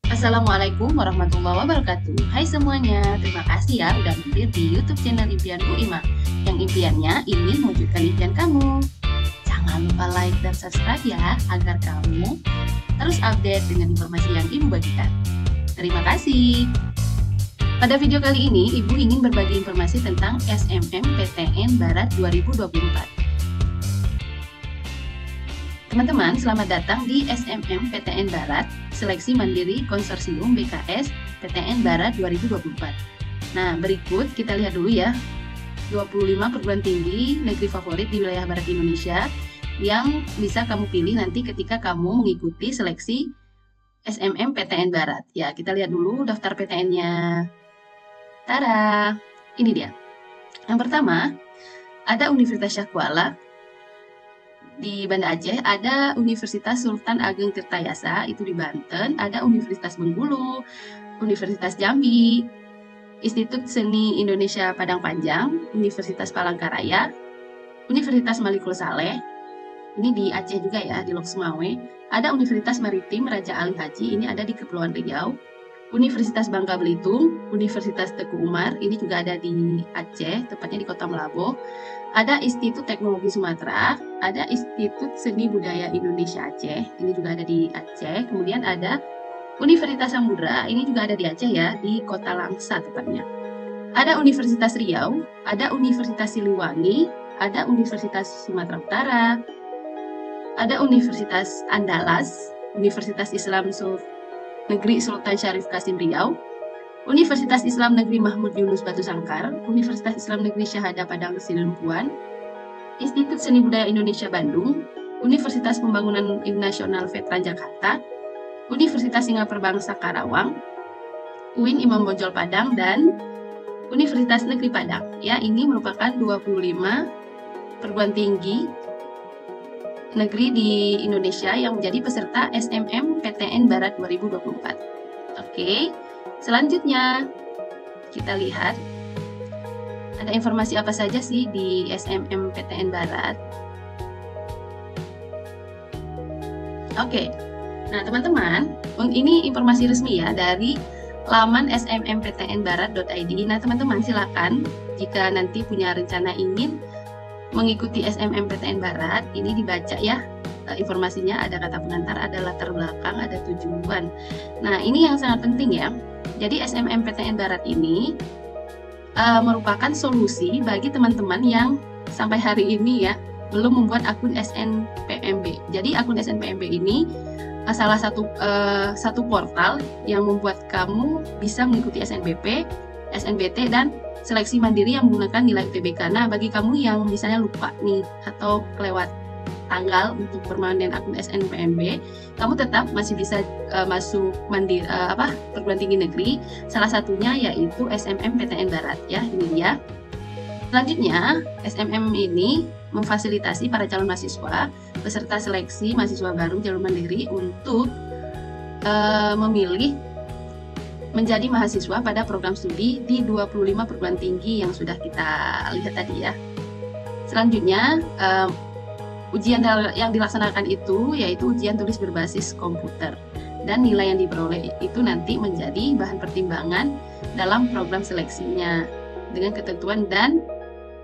Assalamualaikum warahmatullahi wabarakatuh. Hai semuanya, terima kasih ya udah mampir di YouTube channel Impianku Ima, yang impiannya ingin mewujudkan impian kamu. Jangan lupa like dan subscribe ya, agar kamu terus update dengan informasi yang Ibu bagikan. Terima kasih. Pada video kali ini, Ibu ingin berbagi informasi tentang SMMPTN Barat 2024. Teman-teman, selamat datang di SMMPTN Barat, Seleksi Mandiri Konsorsium BKS PTN Barat 2024. Nah, berikut kita lihat dulu ya, 25 perguruan tinggi negeri favorit di wilayah Barat Indonesia yang bisa kamu pilih nanti ketika kamu mengikuti seleksi SMMPTN Barat. Ya, kita lihat dulu daftar PTN-nya. Tada! Ini dia. Yang pertama, ada Universitas Syahkuala. Di Banda Aceh ada Universitas Sultan Ageng Tirtayasa, itu di Banten, ada Universitas Bengkulu, Universitas Jambi, Institut Seni Indonesia Padang Panjang, Universitas Palangkaraya, Universitas Malikul Saleh, ini di Aceh juga ya, di Lok Sumawe, ada Universitas Maritim Raja Ali Haji, ini ada di Kepulauan Riau, Universitas Bangka Belitung, Universitas Teguh Umar, ini juga ada di Aceh, tepatnya di Kota Melaboh, ada Institut Teknologi Sumatera, ada Institut Seni Budaya Indonesia Aceh, ini juga ada di Aceh. Kemudian ada Universitas Samudra, ini juga ada di Aceh ya, di Kota Langsa tepatnya. Ada Universitas Riau, ada Universitas Siliwangi, ada Universitas Sumatera Utara, ada Universitas Andalas, Universitas Islam Negeri Sultan Syarif Kasim Riau, Universitas Islam Negeri Mahmud Yunus Batu Sangkar, Universitas Islam Negeri Syahada Padang Sidempuan, Institut Seni Budaya Indonesia Bandung, Universitas Pembangunan Nasional Veteran Jakarta, Universitas Singapura Bangsa Karawang, UIN Imam Bonjol Padang, dan Universitas Negeri Padang. Ya, ini merupakan 25 perguruan tinggi negeri di Indonesia yang menjadi peserta SMMPTN Barat 2024. Oke. Selanjutnya, kita lihat ada informasi apa saja sih di SMMPTN Barat. Oke, nah teman-teman, ini informasi resmi ya dari laman smmPTNbarat.id. Nah teman-teman silakan jika nanti punya rencana ingin mengikuti SMMPTN Barat, ini dibaca ya. Informasinya ada kata pengantar, ada latar belakang, ada tujuan. Nah ini yang sangat penting ya. Jadi SMMPTN Barat ini merupakan solusi bagi teman-teman yang sampai hari ini ya belum membuat akun SNPMB. Jadi akun SNPMB ini salah satu portal yang membuat kamu bisa mengikuti SNBP, SNBT, dan seleksi mandiri yang menggunakan nilai UTBK. Nah bagi kamu yang misalnya lupa nih atau kelewat tanggal untuk permanent akun SNPMB, kamu tetap masih bisa masuk mandiri perguruan tinggi negeri. Salah satunya yaitu SMMPTN Barat ya, ini dia. Selanjutnya, SMM ini memfasilitasi para calon mahasiswa peserta seleksi mahasiswa baru jalur mandiri untuk memilih menjadi mahasiswa pada program studi di 25 perguruan tinggi yang sudah kita lihat tadi ya. Selanjutnya, ujian yang dilaksanakan itu yaitu ujian tulis berbasis komputer, dan nilai yang diperoleh itu nanti menjadi bahan pertimbangan dalam program seleksinya dengan ketentuan dan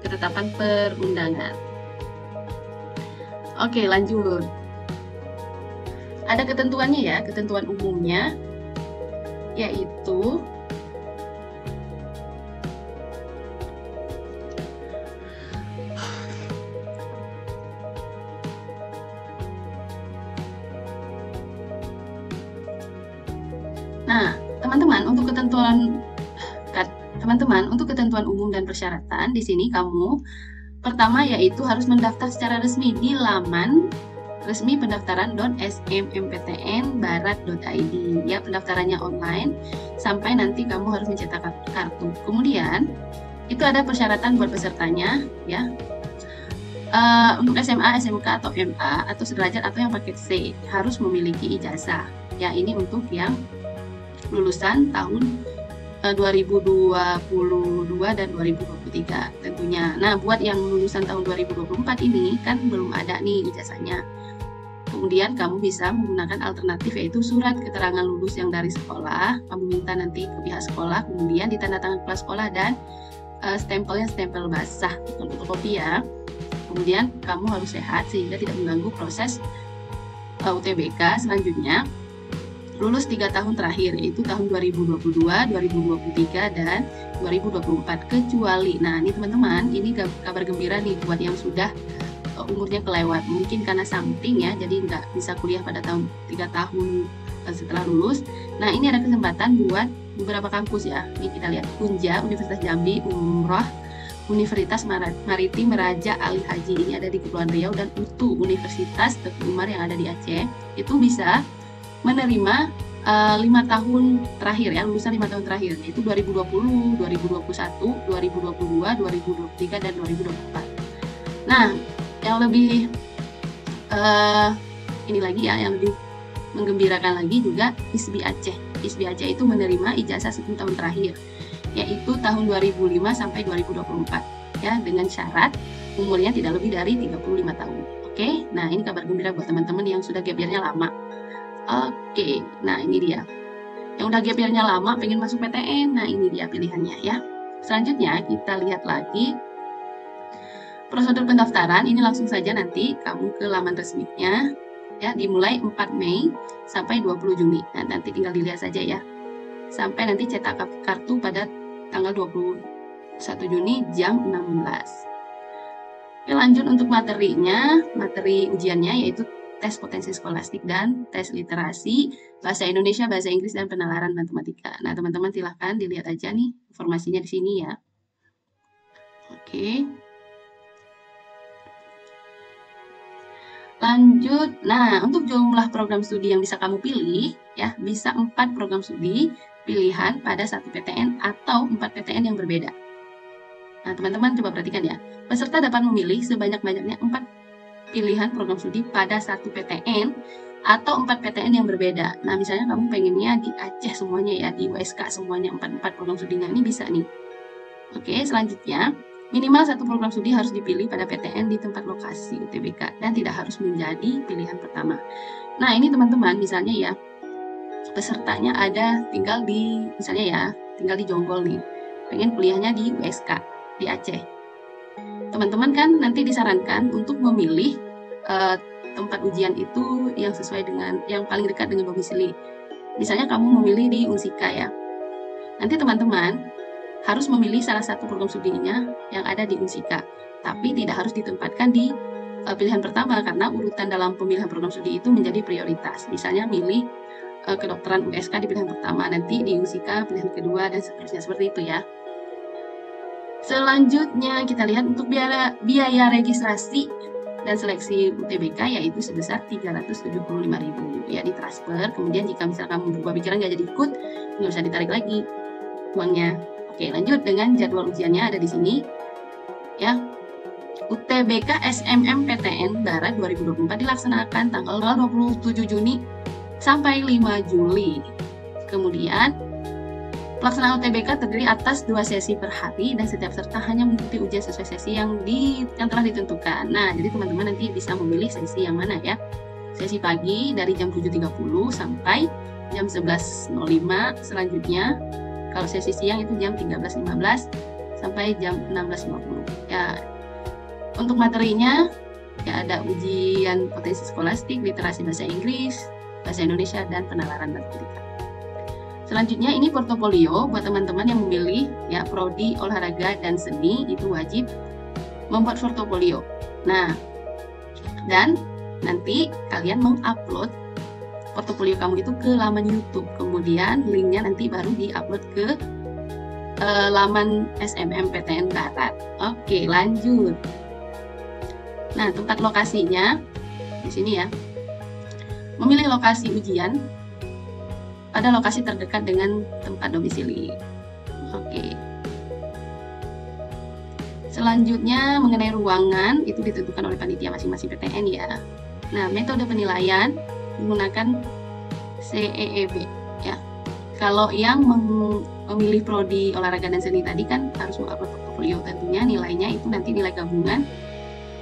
ketetapan perundangan. Oke, lanjut. Ada ketentuannya ya, ketentuan umumnya yaitu Nah, teman-teman, untuk ketentuan umum dan persyaratan di sini kamu pertama yaitu harus mendaftar secara resmi di laman resmi pendaftaran.smmPTNbarat.id ya, pendaftarannya online sampai nanti kamu harus mencetak kartu. Kemudian itu ada persyaratan buat pesertanya ya. Untuk SMA, SMK atau MA atau sederajat atau yang paket C harus memiliki ijazah ya, ini untuk yang lulusan tahun 2022 dan 2023 tentunya. Nah buat yang lulusan tahun 2024 ini kan belum ada nih ijazahnya. Kemudian kamu bisa menggunakan alternatif yaitu surat keterangan lulus yang dari sekolah. Kamu minta nanti ke pihak sekolah, kemudian ditandatangan kepala sekolah dan stempelnya stempel basah, bukan fotokopi ya. Kemudian kamu harus sehat sehingga tidak mengganggu proses UTBK selanjutnya. Lulus 3 tahun terakhir yaitu tahun 2022, 2023, dan 2024 kecuali. Nah ini teman-teman, ini kabar gembira nih buat yang sudah umurnya kelewat, mungkin karena something ya, jadi nggak bisa kuliah pada tahun 3 tahun setelah lulus. Nah ini ada kesempatan buat beberapa kampus ya. Ini kita lihat Unja, Universitas Jambi, Umroh, Universitas Maritim Raja Ali Haji, ini ada di Kepulauan Riau, dan UTU, Universitas Teguh Umar yang ada di Aceh. Itu bisa menerima 5 tahun terakhir ya, lulusan 5 tahun terakhir, yaitu 2020, 2021, 2022, 2023, dan 2024. Nah yang lebih ini lagi ya, yang lebih menggembirakan lagi juga ISBI Aceh. ISBI Aceh itu menerima ijazah 10 tahun terakhir, yaitu tahun 2005 sampai 2024 ya, dengan syarat umurnya tidak lebih dari 35 tahun. Oke, nah ini kabar gembira buat teman-teman yang sudah gap year-nya lama. Oke, nah ini dia. Yang udah gap year-nya lama pengen masuk PTN, nah ini dia pilihannya ya. Selanjutnya kita lihat lagi prosedur pendaftaran. Ini langsung saja nanti kamu ke laman resminya ya, dimulai 4 Mei sampai 20 Juni. Nah, nanti tinggal dilihat saja ya. Sampai nanti cetak kartu pada tanggal 21 Juni jam 16. Oke, lanjut untuk materinya. Materi ujiannya yaitu tes potensi skolastik dan tes literasi, bahasa Indonesia, bahasa Inggris, dan penalaran matematika. Nah, teman-teman silahkan dilihat aja nih informasinya di sini ya. Oke. Lanjut, nah untuk jumlah program studi yang bisa kamu pilih ya, bisa 4 program studi pilihan pada satu PTN atau 4 PTN yang berbeda. Nah teman-teman coba perhatikan ya, peserta dapat memilih sebanyak-banyaknya 4 pilihan program studi pada satu PTN atau 4 PTN yang berbeda. Nah misalnya kamu pengennya di Aceh semuanya ya, di USK semuanya 4 program studinya, ini bisa nih. Oke, selanjutnya minimal 1 program studi harus dipilih pada PTN di tempat lokasi UTBK dan tidak harus menjadi pilihan pertama. Nah ini teman-teman, misalnya ya, pesertanya ada tinggal di, misalnya ya, tinggal di Jonggol nih, pengen kuliahnya di USK, di Aceh. Teman-teman kan nanti disarankan untuk memilih tempat ujian itu yang sesuai dengan, yang paling dekat dengan domisili. Misalnya kamu memilih di Unsika ya, nanti teman-teman harus memilih salah satu program studinya yang ada di Unsika, tapi tidak harus ditempatkan di pilihan pertama karena urutan dalam pemilihan program studi itu menjadi prioritas. Misalnya milih kedokteran USK di pilihan pertama, nanti di Unsika pilihan kedua, dan seterusnya, seperti itu ya. Selanjutnya kita lihat untuk biaya registrasi dan seleksi UTBK yaitu sebesar 375.000 ya, ditransfer. Kemudian jika misalnya kamu berubah pikiran nggak jadi ikut, nggak usah ditarik lagi uangnya. Oke, lanjut dengan jadwal ujiannya ada di sini ya. UTBK SMMPTN Barat 2024 dilaksanakan tanggal 27 Juni sampai 5 Juli. Kemudian pelaksanaan UTBK terdiri atas 2 sesi per hari dan setiap peserta hanya mengikuti ujian sesuai sesi yang telah ditentukan. Nah, jadi teman-teman nanti bisa memilih sesi yang mana ya. Sesi pagi dari jam 7.30 sampai jam 11.05. Selanjutnya kalau sesi siang itu jam 13.15 sampai jam 16.50. Ya, untuk materinya ya ada ujian potensi skolastik, literasi bahasa Inggris, bahasa Indonesia, dan penalaran matematika. Selanjutnya ini portofolio buat teman-teman yang memilih ya prodi olahraga dan seni, itu wajib membuat portofolio. Nah, dan nanti kalian mengupload portofolio kamu itu ke laman YouTube, kemudian linknya nanti baru diupload ke laman SMMPTN Barat. Oke, lanjut. Nah, tempat lokasinya di sini ya. Memilih lokasi ujian pada lokasi terdekat dengan tempat domisili. Oke. Selanjutnya mengenai ruangan itu ditentukan oleh panitia masing-masing PTN ya. Nah, metode penilaian menggunakan CEEB ya. Kalau yang memilih prodi olahraga dan seni tadi kan harus mengupload portofolio, tentunya nilainya itu nanti nilai gabungan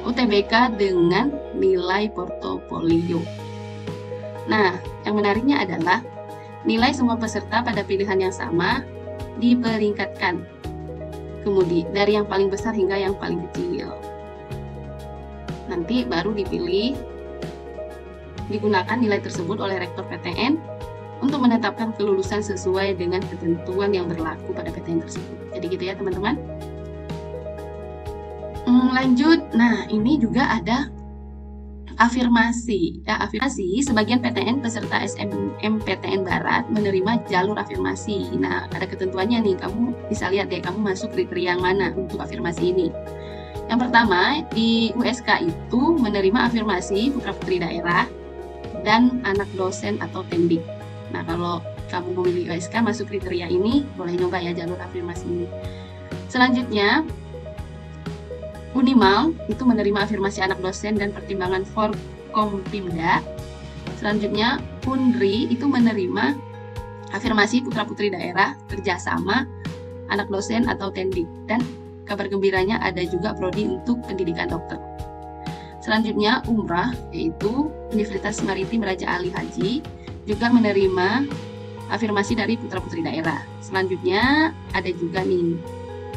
UTBK dengan nilai portofolio. Nah, yang menariknya adalah nilai semua peserta pada pilihan yang sama diperingkatkan. Kemudian dari yang paling besar hingga yang paling kecil. Nanti baru digunakan nilai tersebut oleh Rektor PTN untuk menetapkan kelulusan sesuai dengan ketentuan yang berlaku pada PTN tersebut. Jadi gitu ya teman-teman. Lanjut, nah ini juga ada afirmasi. Ya, afirmasi sebagian PTN peserta SNMPTN Barat menerima jalur afirmasi. Nah, ada ketentuannya nih, kamu bisa lihat deh kamu masuk kriteria yang mana untuk afirmasi ini. Yang pertama, di USK itu menerima afirmasi putra-putri daerah dan anak dosen atau tendik. Nah, kalau kamu memilih USK masuk kriteria ini, boleh nyoba ya jalur afirmasi ini. Selanjutnya, Unimal itu menerima afirmasi anak dosen dan pertimbangan Forkompimda. Selanjutnya, Unri itu menerima afirmasi putra-putri daerah kerjasama anak dosen atau tendik. Dan kabar gembiranya ada juga prodi untuk pendidikan dokter. Selanjutnya, Umrah yaitu Universitas Maritim Raja Ali Haji juga menerima afirmasi dari putra-putri daerah. Selanjutnya ada juga nih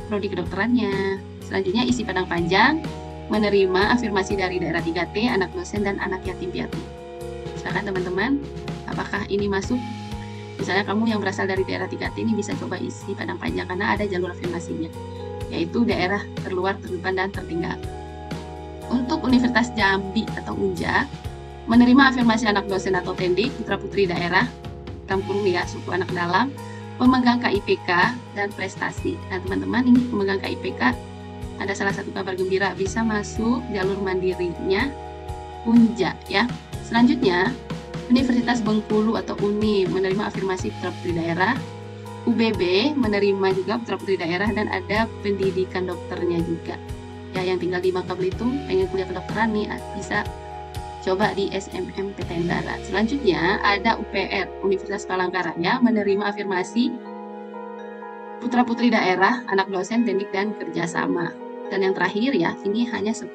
prodi kedokterannya. Selanjutnya isi Padang Panjang menerima afirmasi dari daerah 3T, anak dosen dan anak yatim piatu. Silakan teman-teman, apakah ini masuk? Misalnya kamu yang berasal dari daerah 3T ini bisa coba isi Padang Panjang karena ada jalur afirmasinya, yaitu daerah terluar, terdepan, dan tertinggal. Untuk Universitas Jambi atau UNJA menerima afirmasi anak dosen atau tendik, putra-putri daerah, kampung ya, suku anak dalam, pemegang KIPK, dan prestasi. Nah teman-teman, ini pemegang KIPK ada salah satu kabar gembira, bisa masuk jalur mandirinya UNJA ya. Selanjutnya, Universitas Bengkulu atau UNI menerima afirmasi putra-putri daerah, UBB menerima juga putra-putri daerah, dan ada pendidikan dokternya juga. Ya, yang tinggal di Bangka Belitung, pengen kuliah kedokteran nih, bisa coba di SNMPTN Barat. Selanjutnya ada UPR, Universitas Palangkaraya menerima afirmasi putra-putri daerah, anak dosen, tendik, dan kerjasama. Dan yang terakhir ya, ini hanya 10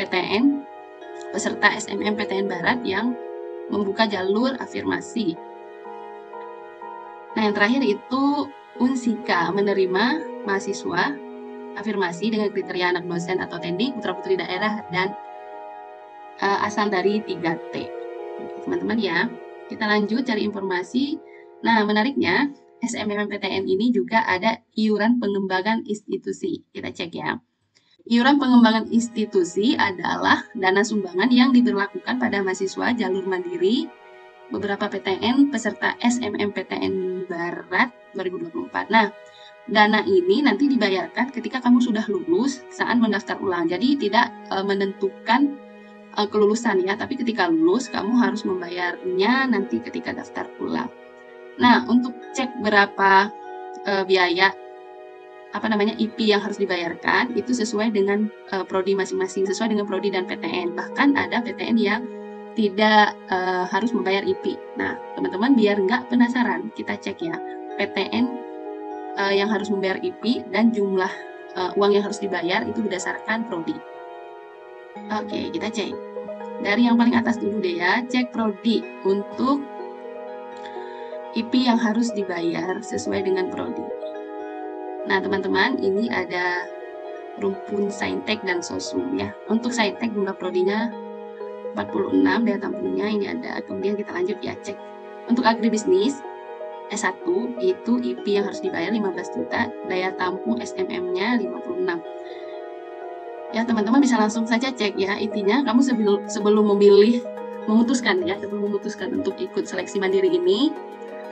PTN peserta SNMPTN Barat yang membuka jalur afirmasi. Nah, yang terakhir itu Unsika menerima mahasiswa afirmasi dengan kriteria anak dosen atau tendik, putra-putri daerah, dan asal dari 3T. Teman-teman ya, kita lanjut cari informasi. Nah, menariknya, SNMPTN ini juga ada iuran pengembangan institusi. Kita cek ya. Iuran pengembangan institusi adalah dana sumbangan yang diberlakukan pada mahasiswa jalur mandiri beberapa PTN peserta SNMPTN Barat 2024. Nah, dana ini nanti dibayarkan ketika kamu sudah lulus saat mendaftar ulang. Jadi tidak menentukan kelulusan ya, tapi ketika lulus kamu harus membayarnya nanti ketika daftar ulang. Nah, untuk cek berapa biaya IP yang harus dibayarkan itu sesuai dengan prodi masing-masing, sesuai dengan prodi dan PTN. Bahkan ada PTN yang tidak harus membayar IP. Nah, teman-teman biar nggak penasaran, kita cek ya PTN yang harus membayar IP dan jumlah uang yang harus dibayar itu berdasarkan prodi. Oke, kita cek. Dari yang paling atas dulu deh ya, cek prodi untuk IP yang harus dibayar sesuai dengan prodi. Nah, teman-teman, ini ada rumpun Saintek dan Sosum ya. Untuk Saintek jumlah prodinya 46, daya tampungnya ini ada. Kemudian kita lanjut ya, cek. Untuk agribisnis S1 itu IP yang harus dibayar 15 juta, daya tampung SMM-nya 56. Ya, teman-teman bisa langsung saja cek ya. Intinya kamu sebelum memutuskan untuk ikut seleksi mandiri ini,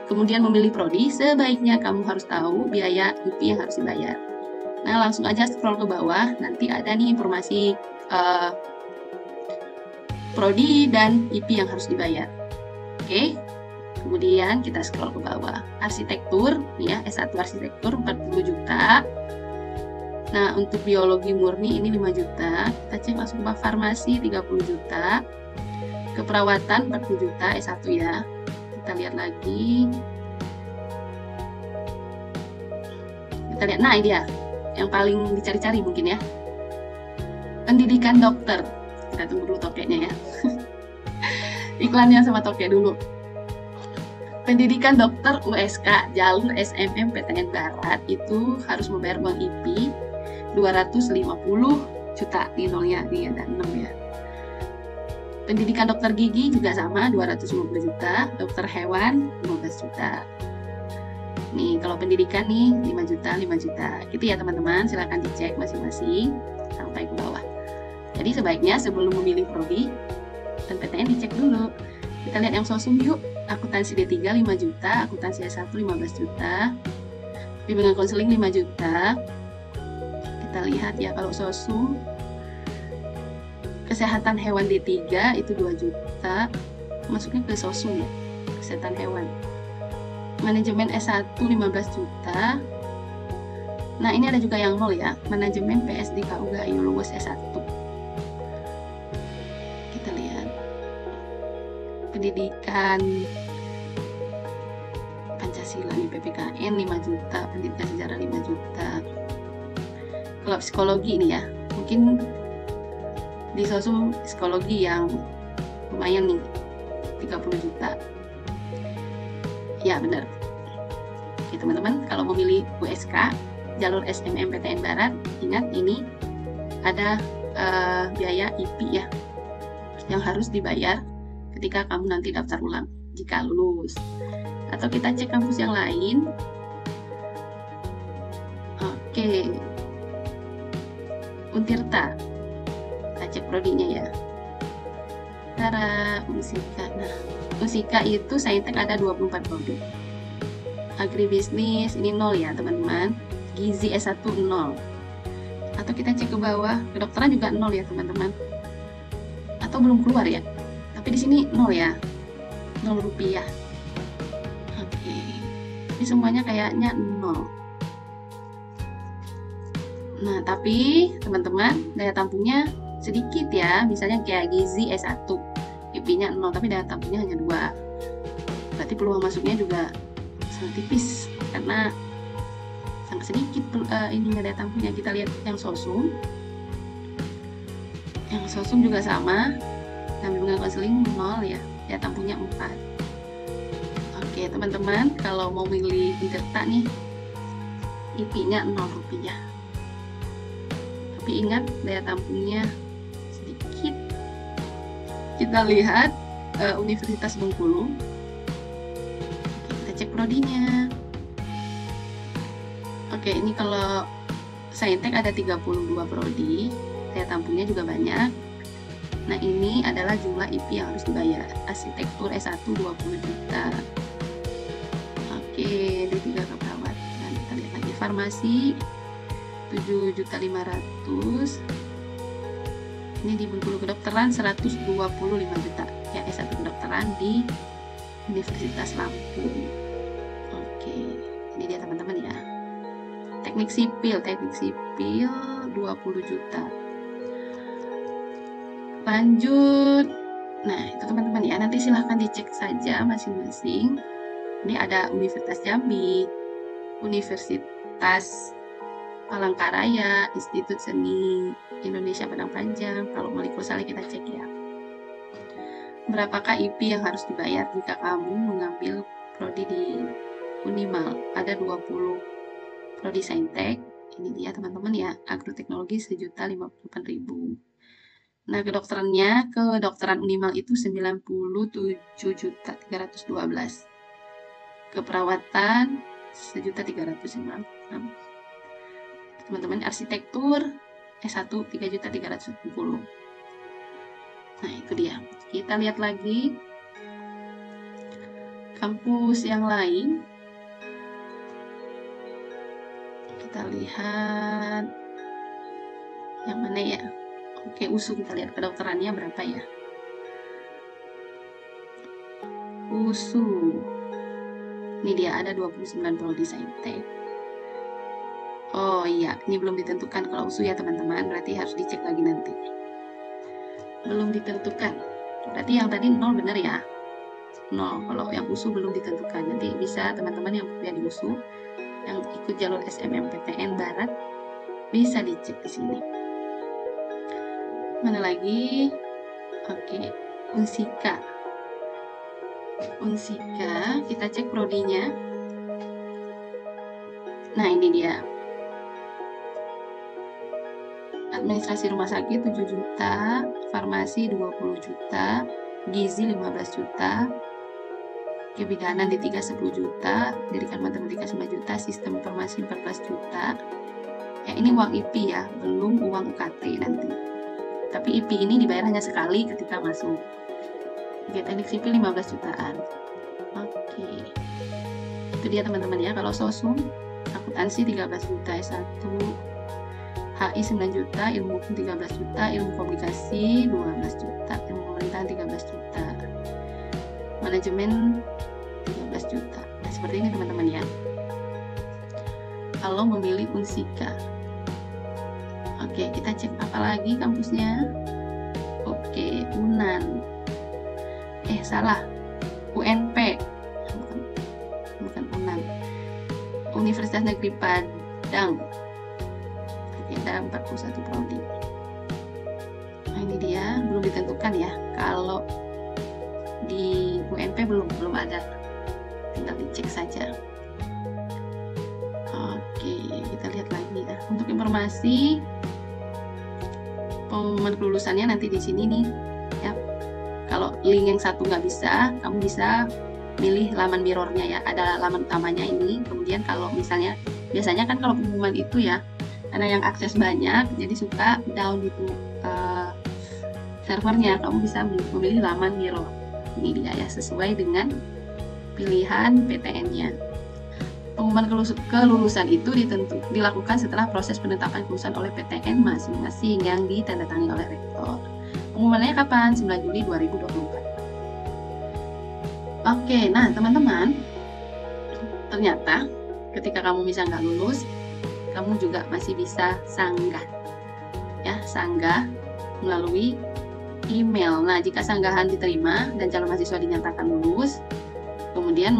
kemudian memilih prodi, sebaiknya kamu harus tahu biaya IP yang harus dibayar. Nah, langsung aja scroll ke bawah, nanti ada nih informasi prodi dan IP yang harus dibayar. Oke. Kemudian kita scroll ke bawah. Arsitektur, ya, S1 arsitektur 40 juta. Nah, untuk biologi murni ini 5 juta. Kita cek langsung ke farmasi 30 juta. Keperawatan 40 juta S1 ya. Kita lihat lagi. Kita lihat, nah ini dia yang paling dicari-cari mungkin ya. Pendidikan dokter. Kita tunggu dulu tokenya ya. Iklannya sama toke dulu. Pendidikan dokter USK jalur SMM PTN Barat itu harus membayar uang IP 250 juta. Di nolnya nih ada 6 ya. Pendidikan dokter gigi juga sama 250 juta, dokter hewan 15 juta. Nih kalau pendidikan nih 5 juta, 5 juta. Gitu ya teman-teman, silahkan dicek masing-masing sampai ke bawah. Jadi sebaiknya sebelum memilih prodi dan PTN dicek dulu. Kita lihat yang sosum yuk. Akuntansi D3 5 juta, akuntansi S1 15 juta, bimbingan konseling 5 juta. Kita lihat ya kalau sosum. Kesehatan hewan D3 itu 2 juta, masuknya ke sosum ya, kesehatan hewan. Manajemen S1 15 juta. Nah ini ada juga yang nol ya, manajemen PSD KUGA lulus S1. Kita lihat pendidikan Pancasila nih PPKN 5 juta, pendidikan sejarah 5 juta. Kalau psikologi nih ya, mungkin di sosum psikologi yang lumayan nih 30 juta. Ya benar. Oke teman-teman, kalau memilih USK jalur SMM PTN Barat, ingat ini ada biaya IP ya yang harus dibayar ketika kamu nanti daftar ulang jika lulus. Atau kita cek kampus yang lain. Oke, Untirta, kita cek prodinya ya. Cara Unsika. Nah, Unsika itu Saintek ada 24 prodi. Agribisnis ini 0 ya teman-teman. Gizi S1 0. Atau kita cek ke bawah, kedokteran juga 0 ya teman-teman. Atau belum keluar ya. Tapi di sini 0 ya. 0 rupiah. Oke. Ini semuanya kayaknya 0. Nah, tapi teman-teman daya tampungnya sedikit ya. Misalnya kayak gizi S1, IP-nya 0, tapi daya tampungnya hanya 2. Berarti peluang masuknya juga sangat tipis karena sangat sedikit ininya daya tampungnya. Kita lihat yang sosum. Yang sosum juga sama. Dan bimbingan konseling 0 ya. Daya tampungnya 4. Oke, teman-teman, kalau mau milih Untirta nih, IP-nya 0 rupiah. Tapi ingat daya tampungnya sedikit. Kita lihat Universitas Bengkulu. Oke, kita cek prodinya. Oke, ini kalau Saintek ada 32 prodi, daya tampungnya juga banyak. Nah, ini adalah jumlah IP yang harus dibayar. Arsitektur S1 20 juta. Oke, D3 keperawatan. Kita lihat lagi farmasi 7.500.000. Ini di Bengkulu kedokteran 125 juta. Ya, S1 kedokteran di Universitas Lampung. Oke, ini dia teman-teman ya. Teknik sipil 20 juta. Lanjut. Nah, itu teman-teman ya. Nanti silahkan dicek saja masing-masing. Ini ada Universitas Jambi, Universitas Palangkaraya, Institut Seni Indonesia Padang Panjang. Kalau Malikusali kita cek ya. Berapakah IP yang harus dibayar jika kamu mengambil prodi di Unimal? Ada 20 prodi Saintek. Ini dia teman-teman ya. Agroteknologi 1.058.000. Nah, kedokteran Unimal itu 97.312. Keperawatan 1.396. Teman-teman, arsitektur S1 3.310. Nah, itu dia. Kita lihat lagi kampus yang lain. Kita lihat yang mana ya? Oke, USU kita lihat kedokterannya berapa ya? USU. Ini dia ada 29 prodi Saintek. Oh iya, ini belum ditentukan kalau USU ya teman-teman, berarti harus dicek lagi nanti. Belum ditentukan. Berarti yang tadi 0 benar ya? 0, kalau yang USU belum ditentukan. Nanti bisa teman-teman yang kuliah di USU yang ikut jalur SMM PTN Barat bisa dicek di sini. Mana lagi? Oke, Unsika. Unsika, kita cek prodinya. Nah, ini dia. Administrasi rumah sakit 7 juta, farmasi 20 juta, gizi 15 juta, kebidanan D3 10 juta, pendidikan matematika 9 juta, sistem informasi 14 juta. Ya, ini uang IP ya, belum uang UKT nanti. Tapi IP ini dibayar hanya sekali ketika masuk. Oke, teknik sipil 15 jutaan. Oke. Itu dia teman-teman ya. Kalau sosum, akuntansi 13 juta S1, HI 9 juta, ilmu hukum 13 juta, ilmu komunikasi 12 juta, ilmu pemerintahan 13 juta, manajemen 13 juta. Nah, seperti ini teman-teman ya. Kalau memilih Unsika. Oke, kita cek apa lagi kampusnya. Oke, UNAN. Salah. UNP. Bukan UNAN. Universitas Negeri Padang. Oke, ada 41 prodi. Nah, ini dia, belum ditentukan ya. Kalau di UNP belum ada. Tinggal dicek saja. Oke, kita lihat lagi ya. Untuk informasi pengumuman kelulusannya nanti di sini nih ya. Kalau link yang satu nggak bisa, kamu bisa milih laman mirrornya ya. Ada laman utamanya ini. Kemudian kalau misalnya biasanya kan kalau pengumuman itu ya, karena yang akses banyak, jadi suka down itu servernya. Kamu bisa memilih laman mirror. Ini dia ya, sesuai dengan pilihan PTN-nya. Pengumuman kelulusan itu dilakukan setelah proses penetapan kelulusan oleh PTN masing-masing yang ditandatangani oleh rektor. Pengumumannya kapan? 9 Juli 2024. Oke, nah teman-teman, ternyata ketika kamu bisa nggak lulus, kamu juga masih bisa sanggah. Ya, sanggah melalui email. Nah, jika sanggahan diterima dan calon mahasiswa dinyatakan lulus, kemudian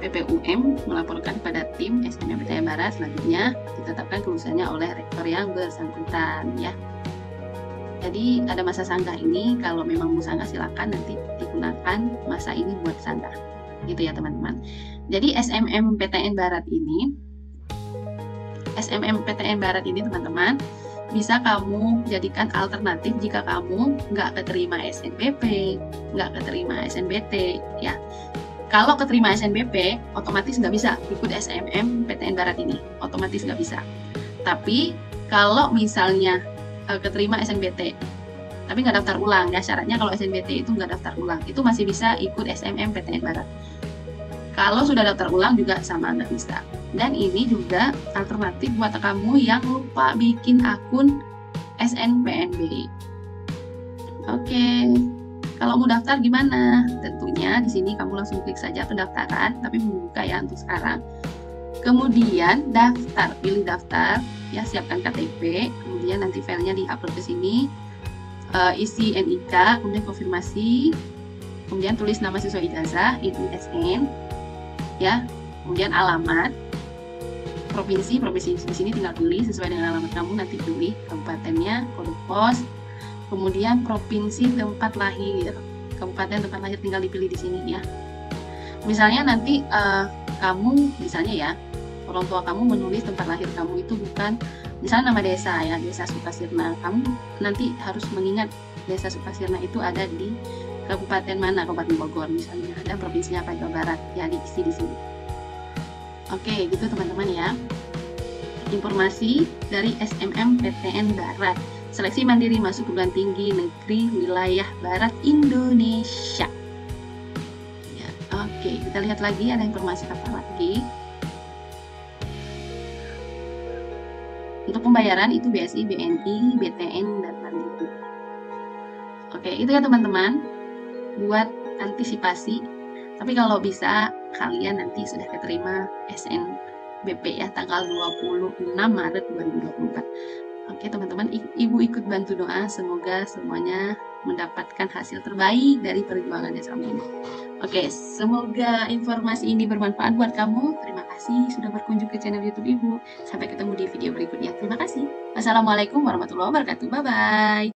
PPUM melaporkan kepada tim SMMPTN Barat, selanjutnya ditetapkan kelulusannya oleh rektor yang bersangkutan ya. Jadi ada masa sanggah ini, kalau memang mau sanggah silakan nanti digunakan masa ini buat sanggah. Gitu ya teman-teman. Jadi SMMPTN Barat ini teman-teman bisa kamu jadikan alternatif jika kamu nggak keterima SNBP, nggak keterima SNBT ya. Kalau keterima SNBP, otomatis nggak bisa ikut SMMPTN Barat ini, otomatis nggak bisa. Tapi kalau misalnya keterima SNBT, tapi nggak daftar ulang ya, syaratnya kalau SNBT itu nggak daftar ulang, itu masih bisa ikut SMMPTN Barat. Kalau sudah daftar ulang juga sama, nggak bisa. Dan ini juga alternatif buat kamu yang lupa bikin akun SNPNB. Oke, kalau mau daftar gimana? Tentunya di sini kamu langsung klik saja pendaftaran, tapi membuka ya untuk sekarang. Kemudian daftar, pilih daftar, ya siapkan KTP, kemudian nanti filenya diupload ke sini, isi NIK, kemudian konfirmasi, kemudian tulis nama siswa ijazah, ISN, ya, kemudian alamat. Provinsi di sini tinggal pilih sesuai dengan alamat kamu, nanti pilih kabupatennya, kode pos, kemudian provinsi tempat lahir, kabupaten tempat lahir tinggal dipilih di sini ya. Misalnya nanti kamu misalnya ya, orang tua kamu menulis tempat lahir kamu itu bukan misalnya nama desa ya, Desa Sukasirna, kamu nanti harus mengingat Desa Sukasirna itu ada di kabupaten mana, Kabupaten Bogor misalnya, dan provinsinya apa, Jawa Barat ya, diisi di sini. Oke, gitu teman-teman ya. Informasi dari SMMPTN Barat. Seleksi mandiri masuk perguruan tinggi negeri wilayah Barat Indonesia. Ya, oke, kita lihat lagi ada informasi apa lagi. Untuk pembayaran itu BSI, BNI, BTN, dan Mandiri. Oke, itu ya teman-teman. Buat antisipasi. Tapi kalau bisa kalian nanti sudah keterima SNBP ya tanggal 26 Maret 2024. Oke teman-teman, Ibu ikut bantu doa semoga semuanya mendapatkan hasil terbaik dari perjuangannya selama ini. Oke, semoga informasi ini bermanfaat buat kamu. Terima kasih sudah berkunjung ke channel YouTube Ibu. Sampai ketemu di video berikutnya. Terima kasih. Wassalamualaikum warahmatullahi wabarakatuh. Bye-bye.